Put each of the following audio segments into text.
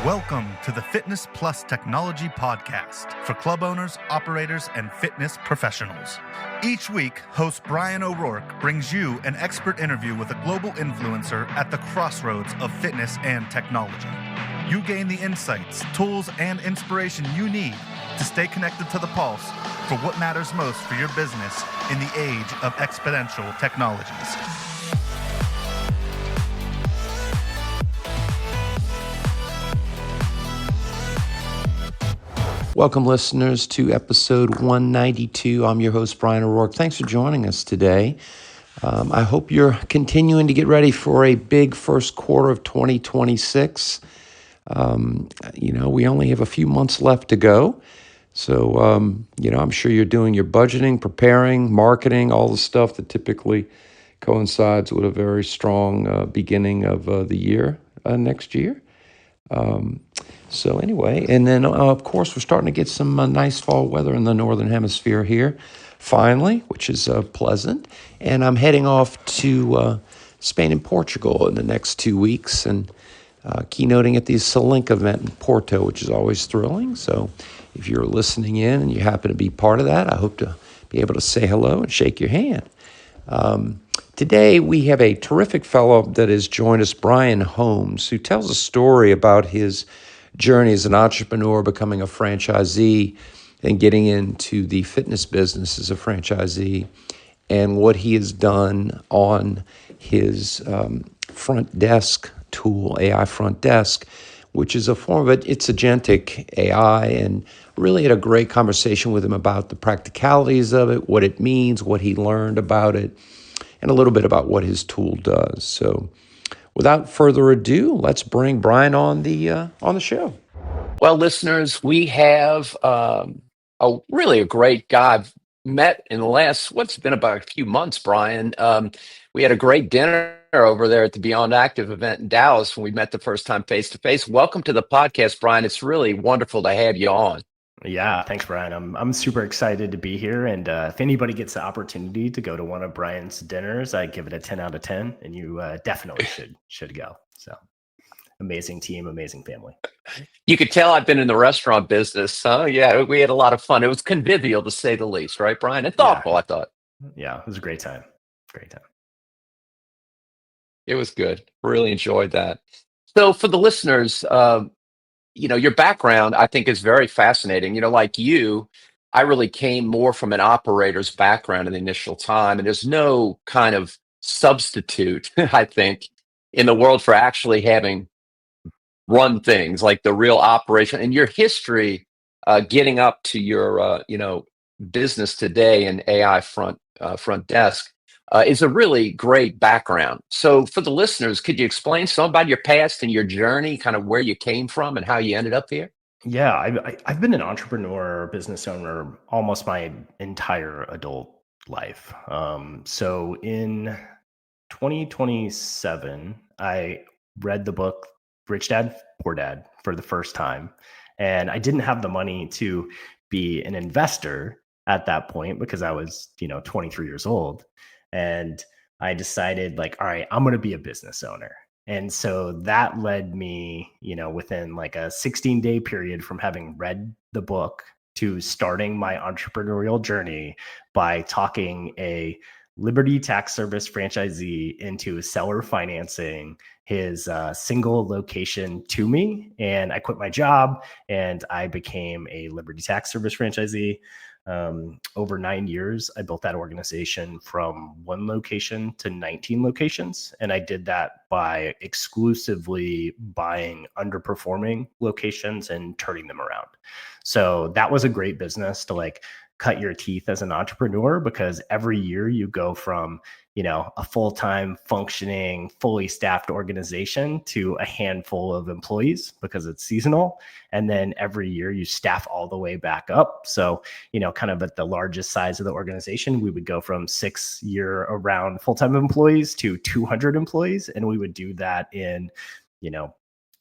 Welcome to the Fitness Plus Technology Podcast for club owners, operators, and fitness professionals. Each week, host Bryan O'Rourke brings you an expert interview with a global influencer at the crossroads of fitness and technology. You gain the insights, tools, and inspiration you need to stay connected to the pulse for what matters most for your business in the age of exponential technologies. Welcome, listeners, to episode 192. I'm your host, Bryan O'Rourke. Thanks for joining us today. I hope you're continuing to get ready for a big first quarter of 2026. We only have a few months left to go. So, I'm sure you're doing your budgeting, preparing, marketing, all the stuff that typically coincides with a very strong beginning of the year next year. And then, of course, we're starting to get some nice fall weather in the Northern Hemisphere here, finally, which is pleasant. And I'm heading off to Spain and Portugal in the next 2 weeks and keynoting at the Salink event in Porto, which is always thrilling. So if you're listening in and you happen to be part of that, I hope to be able to say hello and shake your hand. Today, we have a terrific fellow that has joined us, Brian Holmes, who tells a story about his journey as an entrepreneur, becoming a franchisee, and getting into the fitness business as a franchisee, and what he has done on his front desk tool, AI front desk, which is a form of it. It's agentic AI, and really had a great conversation with him about the practicalities of it, what it means, what he learned about it, and a little bit about what his tool does. So without further ado, let's bring Brian on the show. Well, listeners, we have a great guy I've met in the last, what's been about a few months, Brian. We had a great dinner over there at the Beyond Active event in Dallas when we met the first time face-to-face. Welcome to the podcast, Brian. It's really wonderful to have you on. Yeah, thanks, Brian. I'm super excited to be here. And if anybody gets the opportunity to go to one of Brian's dinners, I give it a 10 out of 10, and you definitely should go. So amazing team, amazing family. You could tell I've been in the restaurant business. So yeah, we had a lot of fun. It was convivial to say the least, right, Brian? And thoughtful, Yeah. I thought. Yeah, it was a great time. Great time. It was good. Really enjoyed that. So for the listeners, your background, I think, is very fascinating. Like you, I really came more from an operator's background in the initial time, and there's no kind of substitute, I think, in the world for actually having run things like the real operation. And your history, getting up to your, business today in AI front desk, is a really great background. So for the listeners, could you explain some about your past and your journey, kind of where you came from and how you ended up here? Yeah, I've been an entrepreneur, business owner almost my entire adult life. So in 2027, I read the book Rich Dad, Poor Dad for the first time. And I didn't have the money to be an investor at that point because I was, 23 years old. And I decided all right, I'm going to be a business owner. And so that led me, within like a 16-day period from having read the book to starting my entrepreneurial journey by talking a Liberty Tax Service franchisee into seller financing his single location to me. And I quit my job and I became a Liberty Tax Service franchisee. Over 9 years, I built that organization from 1 location to 19 locations. And I did that by exclusively buying underperforming locations and turning them around. So that was a great business to cut your teeth as an entrepreneur, because every year you go from, a full-time functioning, fully staffed organization to a handful of employees because it's seasonal. And then every year you staff all the way back up. So, kind of at the largest size of the organization, we would go from 6 year-round full-time employees to 200 employees. And we would do that in,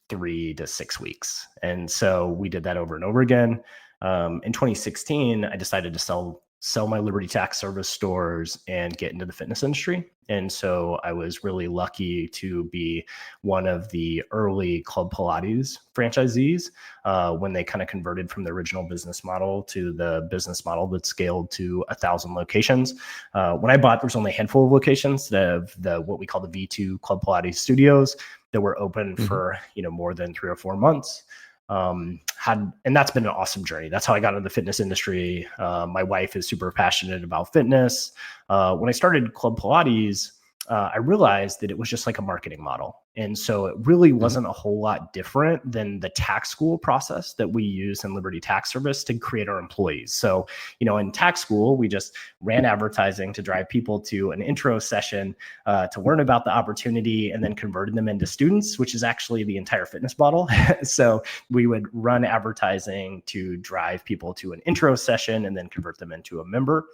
3 to 6 weeks. And so we did that over and over again. In 2016, I decided to sell sell my Liberty Tax Service stores and get into the fitness industry. And so I was really lucky to be one of the early Club Pilates franchisees when they kind of converted from the original business model to the business model that scaled to 1,000 locations. When I bought, there was only a handful of locations, the what we call the V2 Club Pilates studios that were open for more than 3 or 4 months. And that's been an awesome journey. That's how I got into the fitness industry. My wife is super passionate about fitness. When I started Club Pilates, I realized that it was just like a marketing model. And so it really wasn't a whole lot different than the tax school process that we use in Liberty Tax Service to create our employees. So, in tax school, we just ran advertising to drive people to an intro session to learn about the opportunity, and then converted them into students, which is actually the entire fitness model. So we would run advertising to drive people to an intro session and then convert them into a member.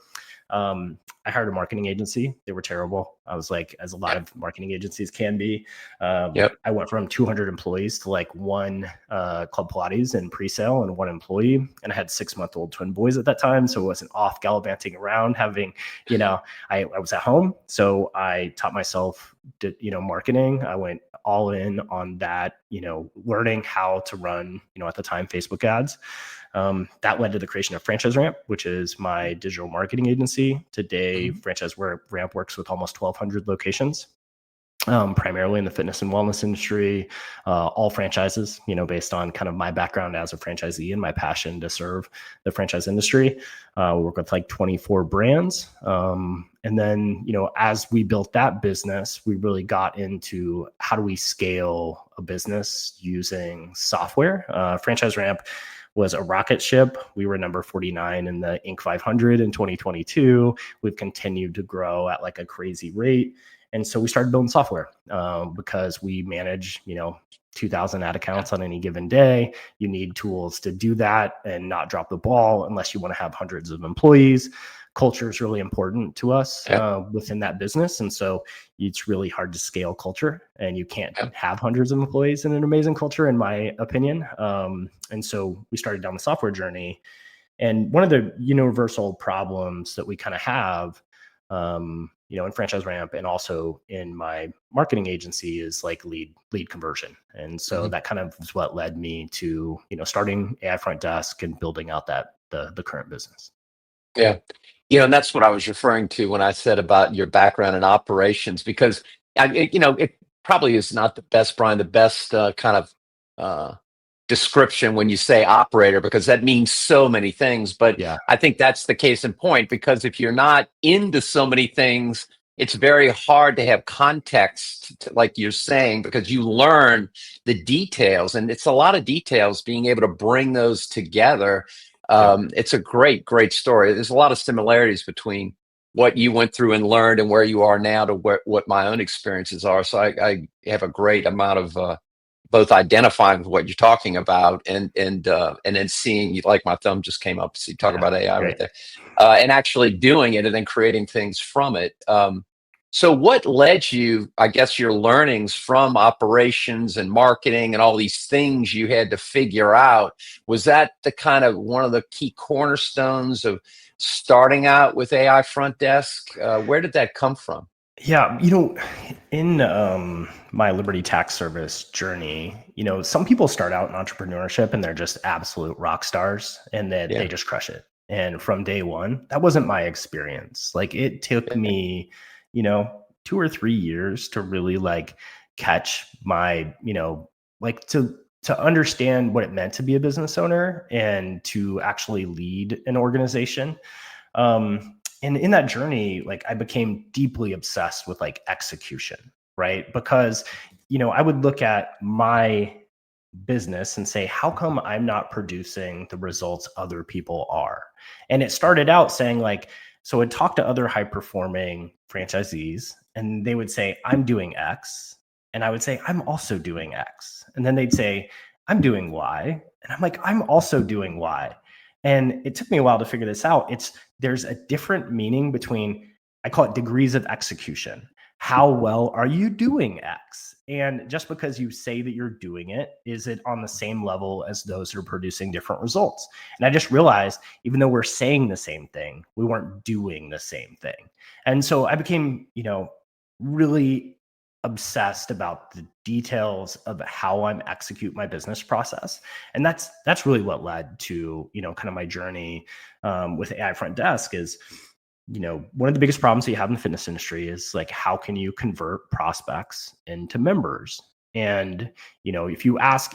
I hired a marketing agency. They were terrible. I was like, as a lot of marketing agencies can be. I went from 200 employees to like one Club Pilates in pre-sale and one employee. And I had 6-month-old twin boys at that time. So it wasn't off gallivanting around having, I was at home. So I taught myself, marketing. I went all in on that, learning how to run, at the time, Facebook ads. That led to the creation of Franchise Ramp, which is my digital marketing agency. Today, Franchise Ramp works with almost 1,200 locations, primarily in the fitness and wellness industry, all franchises, based on kind of my background as a franchisee and my passion to serve the franchise industry. We work with like 24 brands. And then, as we built that business, we really got into how do we scale a business using software. Franchise Ramp was a rocket ship. We were number 49 in the Inc. 500 in 2022. We've continued to grow at like a crazy rate. And so we started building software because we manage, 2,000 ad accounts on any given day. You need tools to do that and not drop the ball unless you want to have hundreds of employees. Culture is really important to us within that business. And so it's really hard to scale culture, and you can't have hundreds of employees in an amazing culture, in my opinion. And so we started down the software journey. And one of the universal problems that we kind of have, in Franchise Ramp and also in my marketing agency is like lead conversion. And so that kind of is what led me to, starting AI Front Desk and building out the current business. Yeah. And that's what I was referring to when I said about your background in operations, because, it probably is not the best, Brian, the best kind of description when you say operator, because that means so many things. But I think that's the case in point, because if you're not into so many things, it's very hard to have context, like you're saying, because you learn the details, and it's a lot of details, being able to bring those together. It's a great story. There's a lot of similarities between what you went through and learned and where you are now to what my own experiences are. So I have a great amount of both identifying with what you're talking about and then seeing, like my thumb just came up. So you talk about AI right there, and actually doing it and then creating things from it. So what led you, I guess, your learnings from operations and marketing and all these things you had to figure out? Was that the kind of one of the key cornerstones of starting out with AI Front Desk? Where did that come from? Yeah, in my Liberty Tax Service journey, some people start out in entrepreneurship and they're just absolute rock stars and that they just crush it. And from day one, that wasn't my experience. Like, it took me 2 or 3 years to really like catch my, like to understand what it meant to be a business owner and to actually lead an organization. And in that journey, like, I became deeply obsessed with like execution, right? Because, I would look at my business and say, how come I'm not producing the results other people are? And it started out saying like, so I'd talk to other high performing franchisees and they would say, I'm doing X. And I would say, I'm also doing X. And then they'd say, I'm doing Y. And I'm like, I'm also doing Y. And it took me a while to figure this out. There's a different meaning between, I call it degrees of execution. how well are you doing X? And just because you say that you're doing it, is it on the same level as those that are producing different results? And I just realized, even though we're saying the same thing, we weren't doing the same thing. And so I became, really obsessed about the details of how I'm execute my business process. And that's really what led to, kind of my journey with AI Front Desk is, one of the biggest problems that you have in the fitness industry is like, how can you convert prospects into members? And, if you ask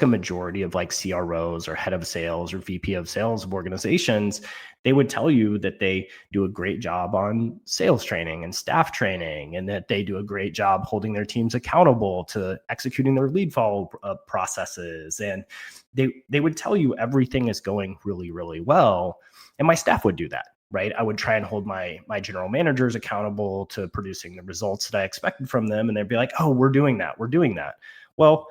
a majority of like CROs or head of sales or VP of sales of organizations, they would tell you that they do a great job on sales training and staff training, and that they do a great job holding their teams accountable to executing their lead follow processes. And they would tell you everything is going really, really well. And my staff would do that, right? I would try and hold my general managers accountable to producing the results that I expected from them. And they'd be like, oh, we're doing that. Well,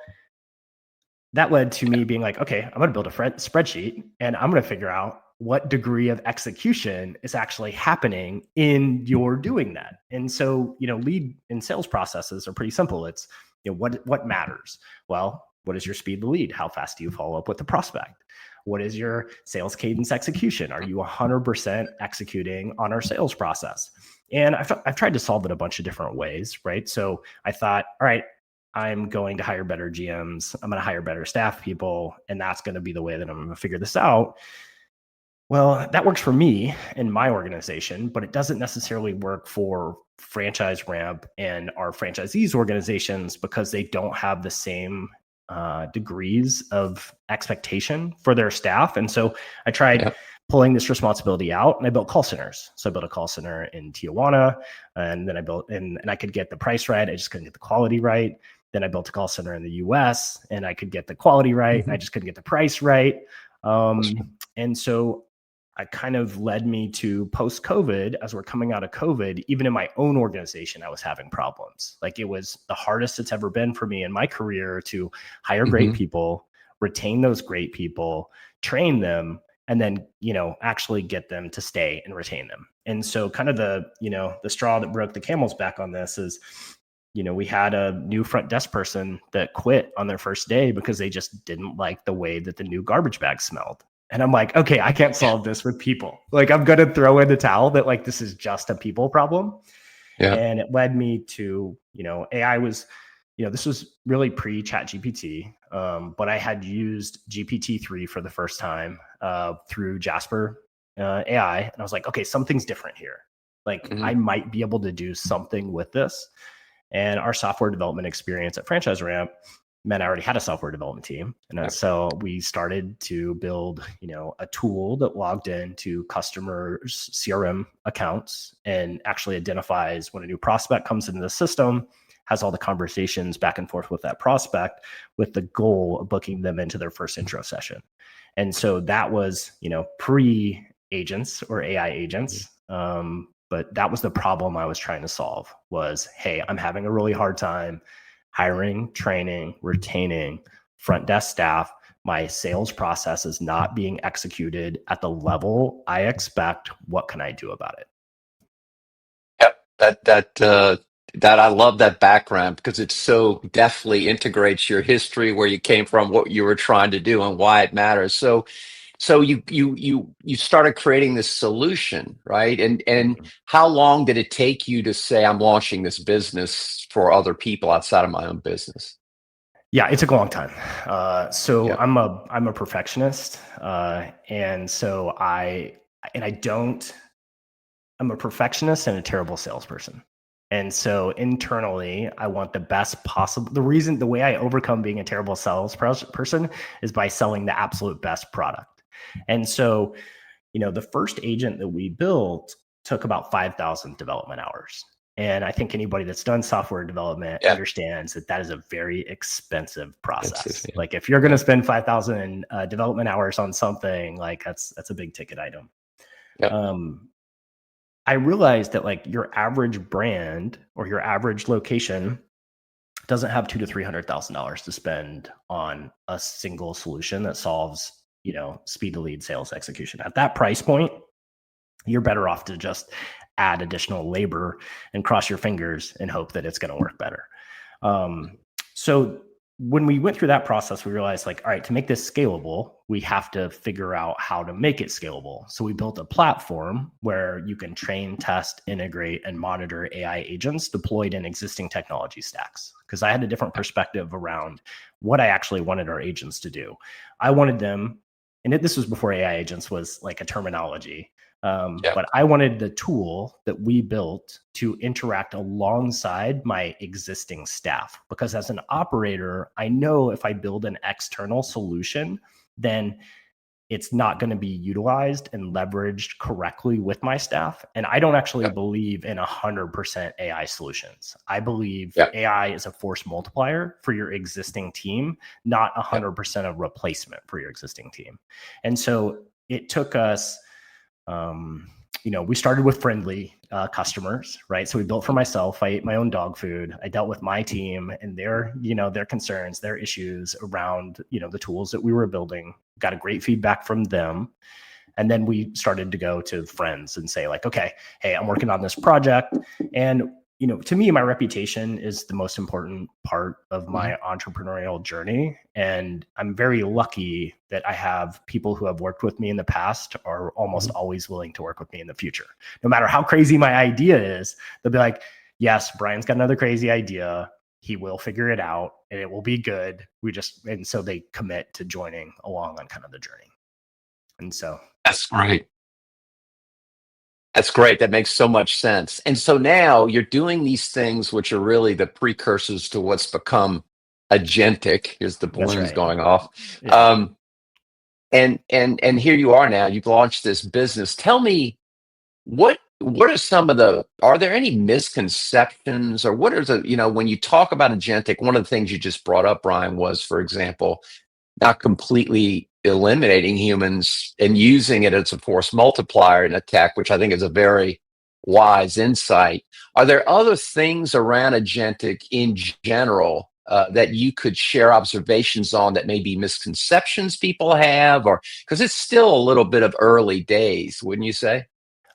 that led to me being like, okay, I'm going to build a spreadsheet and I'm going to figure out what degree of execution is actually happening in your doing that. And so, lead and sales processes are pretty simple. It's, what matters? Well, what is your speed to lead? How fast do you follow up with the prospect? What is your sales cadence execution? Are you 100% executing on our sales process? And I've tried to solve it a bunch of different ways, right? So I thought, all right, I'm going to hire better GMs. I'm going to hire better staff people. And that's going to be the way that I'm going to figure this out. Well, that works for me and my organization, but it doesn't necessarily work for Franchise Ramp and our franchisees organizations because they don't have the same degrees of expectation for their staff. And so I tried pulling this responsibility out, and I built call centers. So I built a call center in Tijuana, and then I built, and I could get the price right. I just couldn't get the quality right. Then I built a call center in the US, and I could get the quality right. I just couldn't get the price right. And so I kind of led me to post-COVID. As we're coming out of COVID, even in my own organization, I was having problems. Like, it was the hardest it's ever been for me in my career to hire great people, retain those great people, train them, and then, actually get them to stay and retain them. And so kind of the straw that broke the camel's back on this is, we had a new front desk person that quit on their first day because they just didn't like the way that the new garbage bag smelled. And I'm like, okay, I can't solve this with people. Like, I'm going to throw in the towel that like, this is just a people problem. Yeah. And it led me to, AI was, this was really pre-Chat GPT, but I had used GPT-3 for the first time through Jasper AI. And I was like, okay, something's different here. Like, I might be able to do something with this. And our software development experience at Franchise Ramp meant I already had a software development team. And so we started to build, a tool that logged into customers' CRM accounts and actually identifies when a new prospect comes into the system, has all the conversations back and forth with that prospect with the goal of booking them into their first intro session. And so that was, pre-agents or AI agents. But that was the problem I was trying to solve was, hey, I'm having a really hard time hiring, training, retaining front desk staff. My sales process is not being executed at the level I expect. What can I do about it? Yep. That I love that background because it so definitely integrates your history, where you came from, what you were trying to do, and why it matters. So you started creating this solution, right? And how long did it take you to say, I'm launching this business for other people outside of my own business? Yeah, it took a long time. I'm a perfectionist, and so I'm a perfectionist and a terrible salesperson. And so internally, I want the best possible. The way I overcome being a terrible salesperson is by selling the absolute best product. And so, the first agent that we built took about 5,000 development hours. And I think anybody that's done software development understands that is a very expensive process. Like, if you're going to spend 5,000 development hours on something, like that's a big ticket item. I realized that like your average brand or your average location doesn't have $200,000 to $300,000 to spend on a single solution that solves, speed to lead sales execution. At that price point, you're better off to just add additional labor and cross your fingers and hope that it's going to work better. So when we went through that process, we realized like, all right, to make this scalable, we have to figure out how to make it scalable. So we built a platform where you can train, test, integrate, and monitor AI agents deployed in existing technology stacks. Because I had a different perspective around what I actually wanted our agents to do. I wanted them, and this was before AI agents was like a terminology. But I wanted the tool that we built to interact alongside my existing staff, because as an operator, I know if I build an external solution, then it's not going to be utilized and leveraged correctly with my staff. And I don't actually believe in 100% AI solutions. I believe AI is a force multiplier for your existing team, not 100% a replacement for your existing team. And so it took us, we started with friendly customers, right? So we built for myself. I ate my own dog food. I dealt with my team and their concerns, their issues around, the tools that we were building. Got a great feedback from them. And then we started to go to friends and say like, okay, hey, I'm working on this project. And to me, my reputation is the most important part of my entrepreneurial journey. And I'm very lucky that I have people who have worked with me in the past are almost always willing to work with me in the future. No matter how crazy my idea is, they'll be like, yes, Brian's got another crazy idea. He will figure it out and it will be good. And so they commit to joining along on kind of the journey. And so That's great. That's great. That makes so much sense. And so now you're doing these things, which are really the precursors to what's become agentic. Here's the balloons going off. Yeah. And here you are now. You've launched this business. Tell me, what are there any misconceptions, or what are when you talk about agentic, one of the things you just brought up, Brian, was, for example, not completely eliminating humans and using it as a force multiplier in a tech, which I think is a very wise insight. Are there other things around agentic in general that you could share observations on that may be misconceptions people have, or because it's still a little bit of early days, wouldn't you say?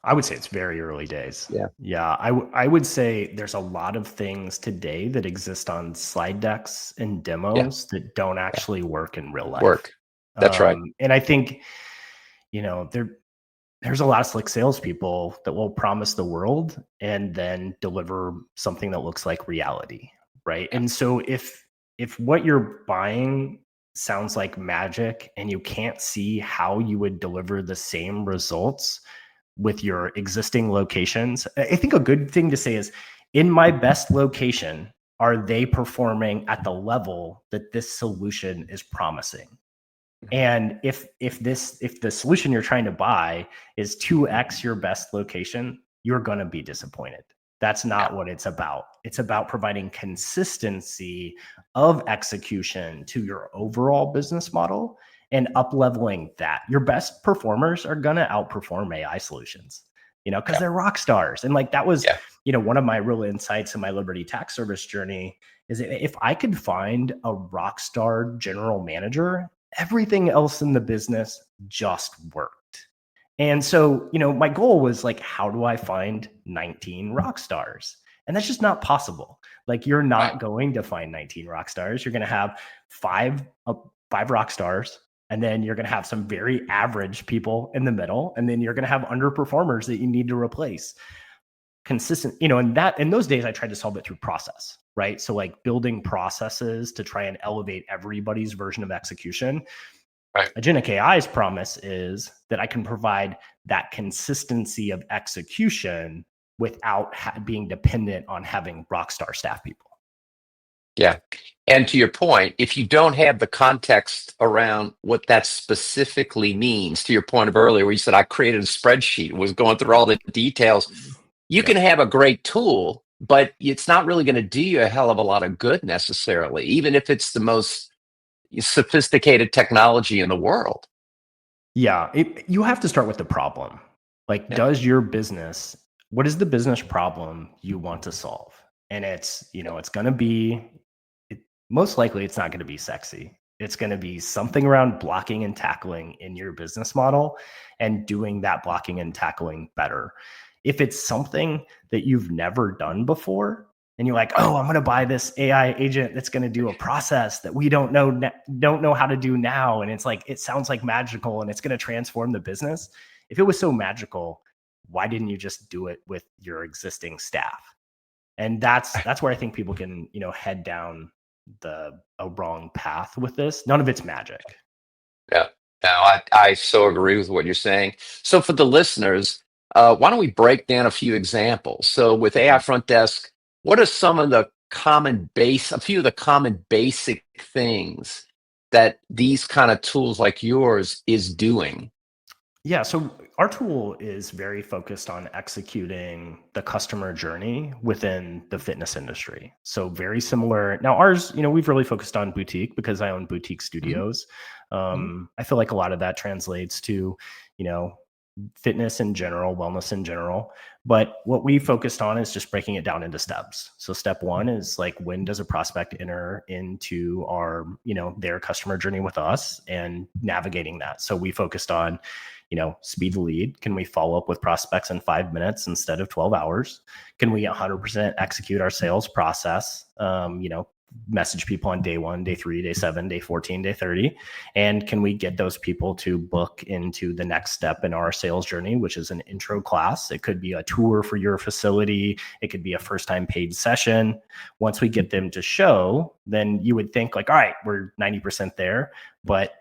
I would say it's very early days. Yeah. I would say there's a lot of things today that exist on slide decks and demos that don't actually work in real life. That's right. And I think, there's a lot of slick salespeople that will promise the world and then deliver something that looks like reality, right? And so if what you're buying sounds like magic and you can't see how you would deliver the same results with your existing locations, I think a good thing to say is, in my best location, are they performing at the level that this solution is promising? And if the solution you're trying to buy is 2x your best location, you're going to be disappointed. That's not what it's about. It's about providing consistency of execution to your overall business model and up-leveling that. Your best performers are going to outperform AI solutions, because they're rock stars. And like that was, one of my real insights in my Liberty Tax Service journey is if I could find a rock star general manager, everything else in the business just worked. And so, my goal was like, how do I find 19 rock stars? And that's just not possible. Like, you're not going to find 19 rock stars. You're going to have five rock stars. And then you're going to have some very average people in the middle. And then you're going to have underperformers that you need to replace. Consistent, in those days, I tried to solve it through process, right? So like building processes to try and elevate everybody's version of execution. Right. Agentic AI's promise is that I can provide that consistency of execution without being dependent on having rockstar staff people. Yeah. And to your point, if you don't have the context around what that specifically means, to your point of earlier, where you said, I created a spreadsheet, was going through all the details, you can have a great tool, but it's not really going to do you a hell of a lot of good necessarily, even if it's the most sophisticated technology in the world. Yeah. You have to start with the problem. Like, what is the business problem you want to solve? And it's going to be, most likely it's not going to be sexy. It's going to be something around blocking and tackling in your business model and doing that blocking and tackling better. If it's something that you've never done before, and you're like, oh, I'm going to buy this AI agent that's going to do a process that we don't know how to do now, and it's like, it sounds like magical and it's going to transform the business. If it was so magical, why didn't you just do it with your existing staff? And that's where I think people can, head down a wrong path with this. None of it's magic. Yeah. No, I so agree with what you're saying. So for the listeners, why don't we break down a few examples? So with AI Front Desk, what are some of the a few of the common basic things that these kind of tools like yours is doing? Yeah, so our tool is very focused on executing the customer journey within the fitness industry. So very similar. Now ours, we've really focused on boutique because I own boutique studios. I feel like a lot of that translates to, fitness in general, wellness in general. But what we focused on is just breaking it down into steps. So step one is like, when does a prospect enter into our, their customer journey with us and navigating that? So we focused on, speed to lead. Can we follow up with prospects in 5 minutes instead of 12 hours? Can we 100% execute our sales process? Message people on day 1, day 3, day 7, day 14, day 30. And can we get those people to book into the next step in our sales journey, which is an intro class? It could be a tour for your facility. It could be a first time paid session. Once we get them to show, then you would think like, all right, we're 90% there. But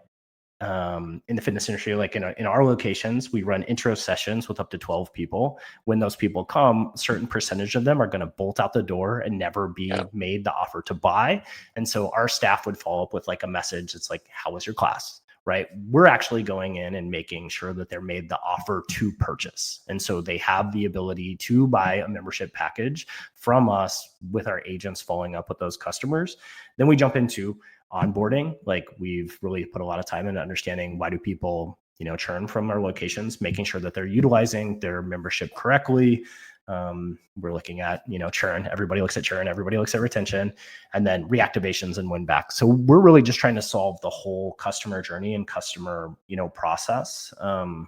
in the fitness industry, like in our locations, we run intro sessions with up to 12 people. When those people come, a certain percentage of them are going to bolt out the door and never be made the offer to buy. And so our staff would follow up with like a message. It's like, how was your class? Right? We're actually going in and making sure that they're made the offer to purchase. And so they have the ability to buy a membership package from us with our agents following up with those customers. Then we jump into onboarding. Like, we've really put a lot of time into understanding, why do people, churn from our locations, making sure that they're utilizing their membership correctly. We're looking at, churn. Everybody looks at churn. Everybody looks at retention, and then reactivations and win back. So we're really just trying to solve the whole customer journey and customer, process, and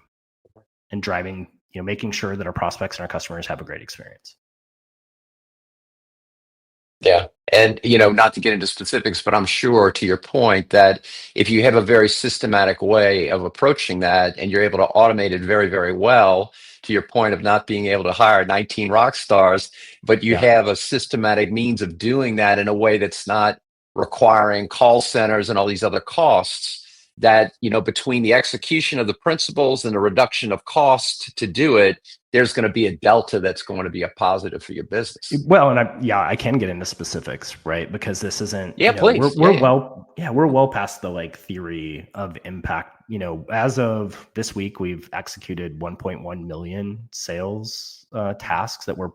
driving, making sure that our prospects and our customers have a great experience. Yeah. And, not to get into specifics, but I'm sure, to your point, that if you have a very systematic way of approaching that and you're able to automate it very, very well, to your point of not being able to hire 19 rock stars, but you have a systematic means of doing that in a way that's not requiring call centers and all these other costs, that, between the execution of the principles and the reduction of cost to do it, there's going to be a delta that's going to be a positive for your business. Well, and I can get into specifics, right? Because this isn't, please. We're well past the like theory of impact. As of this week, we've executed 1.1 million sales tasks that were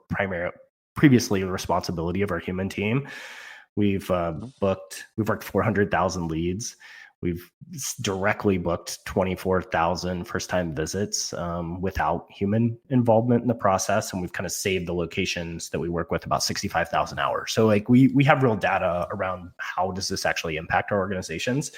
previously the responsibility of our human team. We've worked 400,000 leads. We've directly booked 24,000 first-time visits without human involvement in the process, and we've kind of saved the locations that we work with about 65,000 hours. So like we have real data around how does this actually impact our organizations.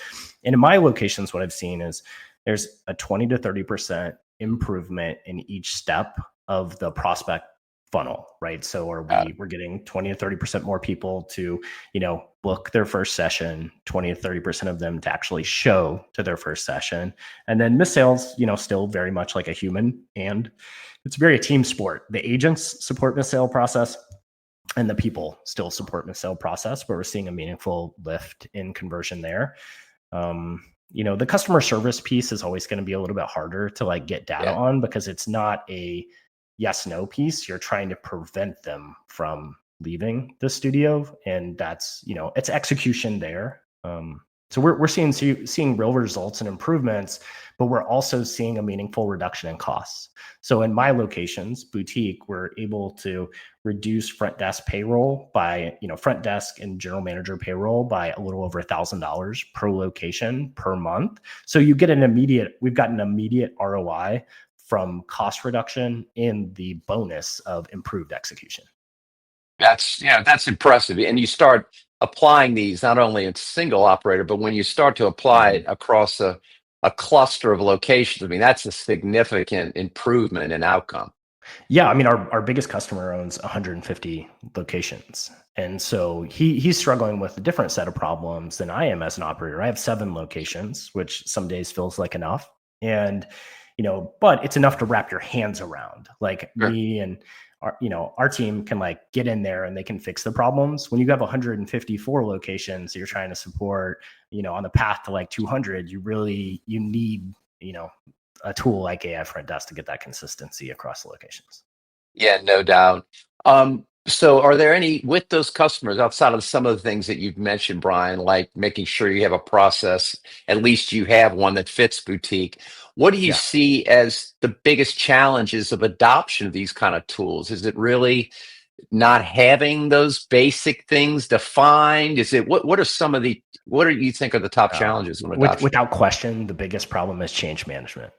And in my locations, what I've seen is there's a 20 to 30% improvement in each step of the prospect funnel, right? So we're getting 20 to 30% more people to, book their first session, 20 to 30% of them to actually show to their first session. And then miss sales, still very much like a human, and it's very a team sport. The agents support the sale process and the people still support the sale process, but we're seeing a meaningful lift in conversion there. The customer service piece is always going to be a little bit harder to like get data on, because it's not a yes, no piece. You're trying to prevent them from leaving the studio. And that's, it's execution there. So we're seeing real results and improvements, but we're also seeing a meaningful reduction in costs. So in my locations, boutique, we're able to reduce front desk payroll by, front desk and general manager payroll by a little over $1,000 per location per month. So you get we've got an immediate ROI from cost reduction and the bonus of improved execution. That's impressive. And you start applying these not only in single operator, but when you start to apply it across a cluster of locations, I mean, that's a significant improvement in outcome. Yeah, I mean, our biggest customer owns 150 locations. And so he's struggling with a different set of problems than I am as an operator. I have 7 locations, which some days feels like enough. And, but it's enough to wrap your hands around. Like Sure. me and our team can like get in there and they can fix the problems. When you have 154 locations you're trying to support, on the path to like 200, you need, a tool like AI Front Desk to get that consistency across the locations. Yeah, no doubt. So are there any with those customers outside of some of the things that you've mentioned, Brian, like making sure you have a process, at least you have one that fits boutique. What do you Yeah. see as the biggest challenges of adoption of these kind of tools? Is it really not having those basic things defined? Is it what are some of the what do you think are the top challenges in adoption? Without question, the biggest problem is change management.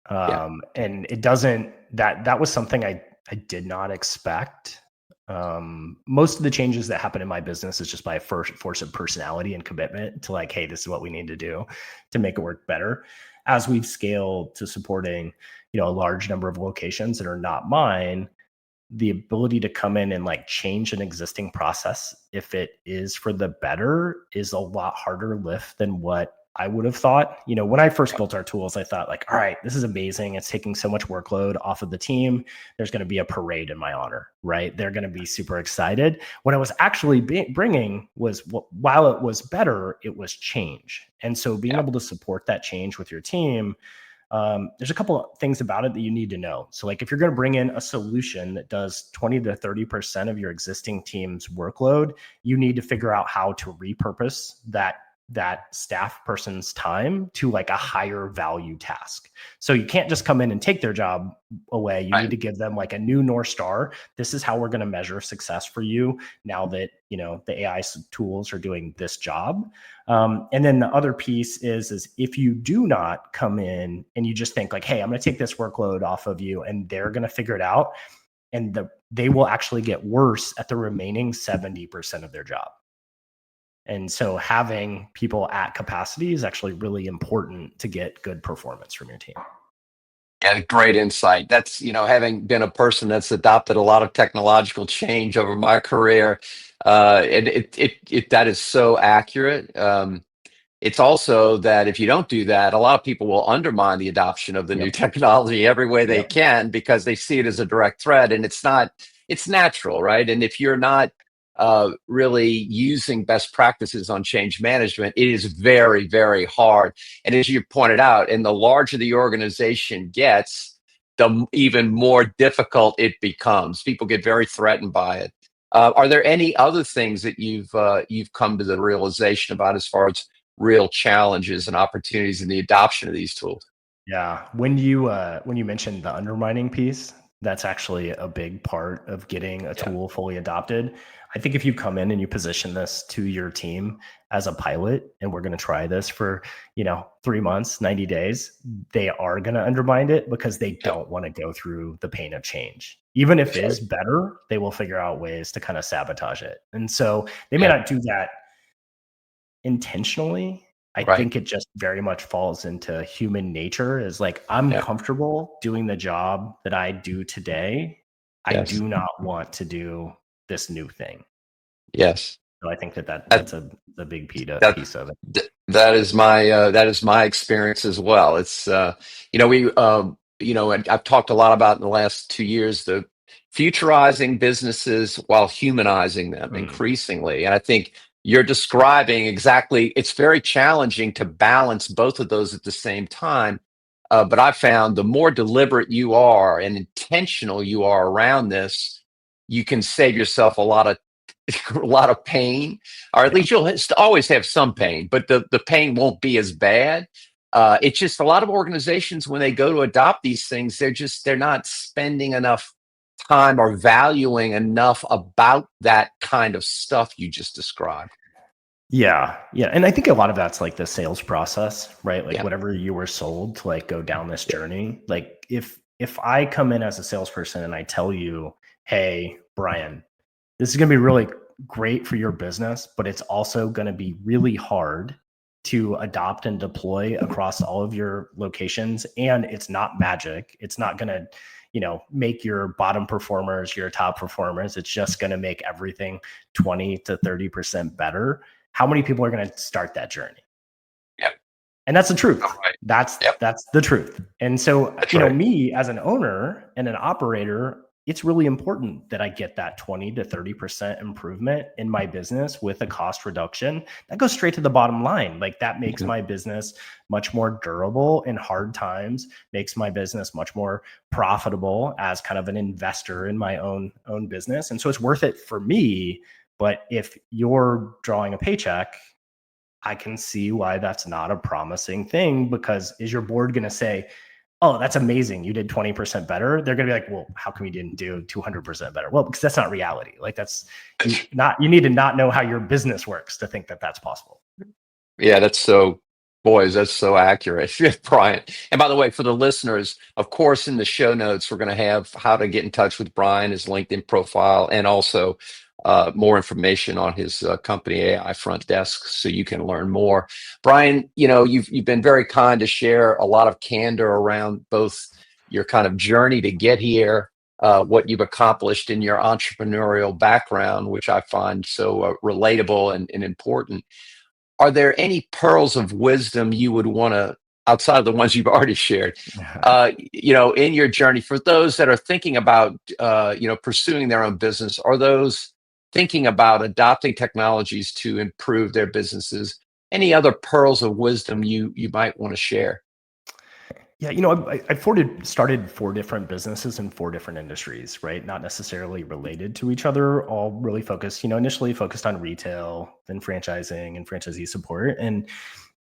Yeah. And it doesn't, that was something I did not expect. Most of the changes that happen in my business is just by force of personality and commitment to like, hey, this is what we need to do to make it work better. As we've scaled to supporting, a large number of locations that are not mine, the ability to come in and like change an existing process, if it is for the better, is a lot harder lift than what I would have thought. When I first built our tools, I thought like, all right, this is amazing. It's taking so much workload off of the team. There's going to be a parade in my honor, right? They're going to be super excited. What I was actually bringing was, while it was better, it was change. And so being able to support that change with your team, there's a couple of things about it that you need to know. So like if you're going to bring in a solution that does 20 to 30% of your existing team's workload, you need to figure out how to repurpose that staff person's time to like a higher value task. So you can't just come in and take their job away. You need to give them like a new North Star. This is how we're going to measure success for you now that, the AI tools are doing this job. And then the other piece is if you do not come in and you just think like, hey, I'm going to take this workload off of you and they're going to figure it out, and they will actually get worse at the remaining 70% of their job. And so having people at capacity is actually really important to get good performance from your team. Yeah, great insight. That's, having been a person that's adopted a lot of technological change over my career, and that is so accurate. It's also that if you don't do that, a lot of people will undermine the adoption of the new technology every way they can because they see it as a direct threat, and it's natural, right? And if you're not really using best practices on change management, it is very, very hard. And as you pointed out, and the larger the organization gets, the even more difficult it becomes. People get very threatened by it. Are there any other things that you've come to the realization about as far as real challenges and opportunities in the adoption of these tools? Yeah, when you mentioned the undermining piece, that's actually a big part of getting a tool fully adopted. I think if you come in and you position this to your team as a pilot, and we're going to try this for, 3 months, 90 days, they are going to undermine it because they don't want to go through the pain of change. Even if it is better, they will figure out ways to kind of sabotage it. And so they may not do that intentionally. I think it just very much falls into human nature, is like, I'm comfortable doing the job that I do today. I do not want to do this new thing. Yes. So I think that's a big piece of it. That is my experience as well. It's and I've talked a lot about in the last 2 years the futurizing businesses while humanizing them increasingly, and I think you're describing exactly. It's very challenging to balance both of those at the same time. But I found the more deliberate you are and intentional you are around this, you can save yourself a lot of pain, or at least you'll always have some pain, but the pain won't be as bad. It's just a lot of organizations, when they go to adopt these things, they're not spending enough time or valuing enough about that kind of stuff you just described. Yeah. And I think a lot of that's like the sales process, right? Like whatever you were sold to like go down this journey. Like if I come in as a salesperson and I tell you, hey, Brian, this is going to be really great for your business, but it's also going to be really hard to adopt and deploy across all of your locations. And it's not magic. It's not going to, make your bottom performers your top performers. It's just going to make everything 20 to 30% better. How many people are going to start that journey? Yep. And that's the truth. Right. That's the truth. And so, That's right. Me as an owner and an operator, it's really important that I get that 20 to 30% improvement in my business with a cost reduction that goes straight to the bottom line. Like that makes my business much more durable in hard times, makes my business much more profitable as kind of an investor in my own business. And so it's worth it for me. But if you're drawing a paycheck, I can see why that's not a promising thing, because is your board going to say, oh, that's amazing, you did 20% better? They're going to be like, well, how come you didn't do 200% better? Well, because that's not reality. Like you need to not know how your business works to think that that's possible. Yeah, that's so accurate, Brian. And by the way, for the listeners, of course, in the show notes, we're going to have how to get in touch with Brian, his LinkedIn profile, and also more information on his company, AI Front Desk, so you can learn more. Brian, you've been very kind to share a lot of candor around both your kind of journey to get here, what you've accomplished in your entrepreneurial background, which I find so relatable and important. Are there any pearls of wisdom you would want to, outside of the ones you've already shared, in your journey for those that are thinking about, pursuing their own business, or those thinking about adopting technologies to improve their businesses? Any other pearls of wisdom you might want to share? Yeah, I started 4 different businesses in 4 different industries, right? Not necessarily related to each other, all really focused, initially focused on retail, then franchising and franchisee support. And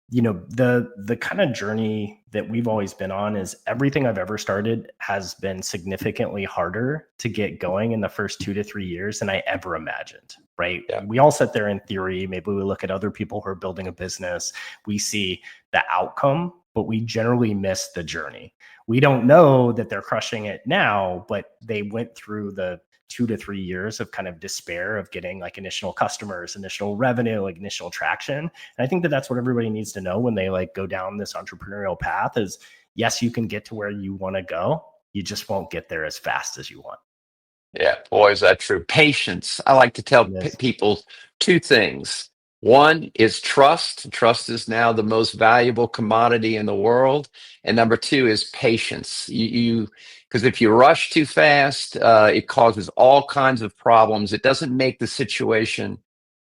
the kind of journey that we've always been on is everything I've ever started has been significantly harder to get going in the first 2 to 3 years than I ever imagined, right? Yeah. We all sit there in theory, maybe we look at other people who are building a business, we see the outcome, but we generally miss the journey. We don't know that they're crushing it now, but they went through the 2 to 3 years of kind of despair of getting like initial customers, initial revenue, like initial traction. And I think that that's what everybody needs to know when they like go down this entrepreneurial path is, yes, you can get to where you want to go. You just won't get there as fast as you want. Yeah, boy, is that true. Patience. I like to tell people 2 things. One is trust. Trust is now the most valuable commodity in the world. And number 2 is patience. Because if you rush too fast, it causes all kinds of problems. It doesn't make the situation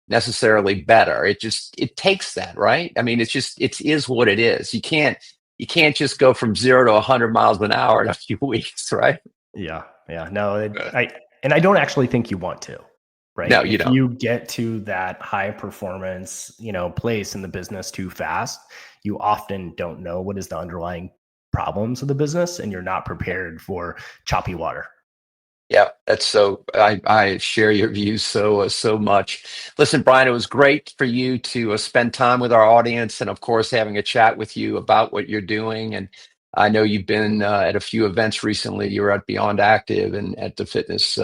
necessarily better. It takes that, right? I mean, it is what it is. You can't just go from 0 to 100 miles an hour in a few weeks, right? Yeah. No, I don't actually think you want to. Right. No, you don't. If you get to that high performance, place in the business too fast, you often don't know what is the underlying problems of the business, and you're not prepared for choppy water. Yeah, that's so. I share your views so much. Listen, Brian, it was great for you to spend time with our audience, and of course, having a chat with you about what you're doing. And I know you've been at a few events recently. You were at Beyond Active and at the fitness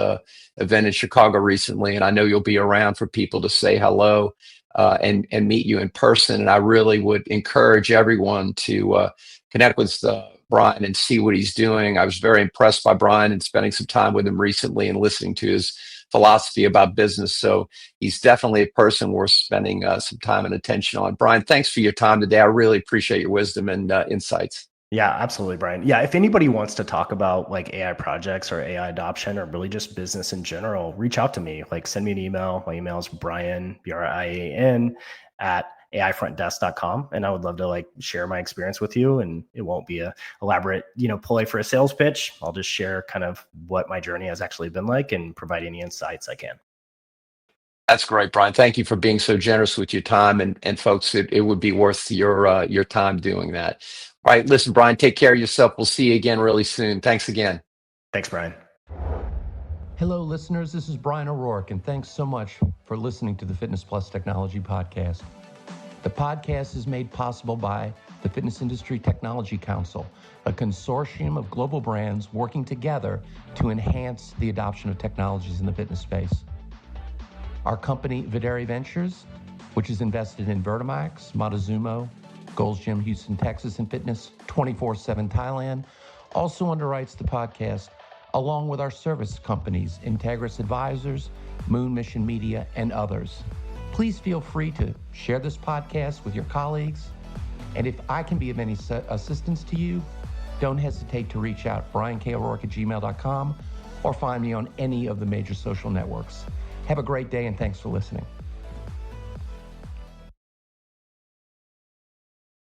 event in Chicago recently, and I know you'll be around for people to say hello and meet you in person. And I really would encourage everyone to connect with Brian and see what he's doing. I was very impressed by Brian and spending some time with him recently and listening to his philosophy about business. So he's definitely a person worth spending some time and attention on. Brian, thanks for your time today. I really appreciate your wisdom and insights. Yeah, absolutely, Brian. Yeah, if anybody wants to talk about like AI projects or AI adoption or really just business in general, reach out to me. Like send me an email. My email is Brian, Brian, at aifrontdesk.com. And I would love to like share my experience with you. And it won't be a elaborate, ploy for a sales pitch. I'll just share kind of what my journey has actually been like and provide any insights I can. That's great, Brian. Thank you for being so generous with your time. And folks, it would be worth your time doing that. All right, listen, Brian, take care of yourself. We'll see you again really soon. Thanks again. Thanks, Brian. Hello, listeners. This is Bryan O'Rourke, and thanks so much for listening to the Fitness Plus Technology Podcast. The podcast is made possible by the Fitness Industry Technology Council, a consortium of global brands working together to enhance the adoption of technologies in the fitness space. Our company, Videri Ventures, which is invested in Vertimax, Montezuma, Gold's Gym, Houston, Texas, and Fitness 24/7 Thailand, also underwrites the podcast along with our service companies, Integris Advisors, Moon Mission Media, and others. Please feel free to share this podcast with your colleagues. And if I can be of any assistance to you, don't hesitate to reach out, brianko'rourke@gmail.com, or find me on any of the major social networks. Have a great day, and thanks for listening.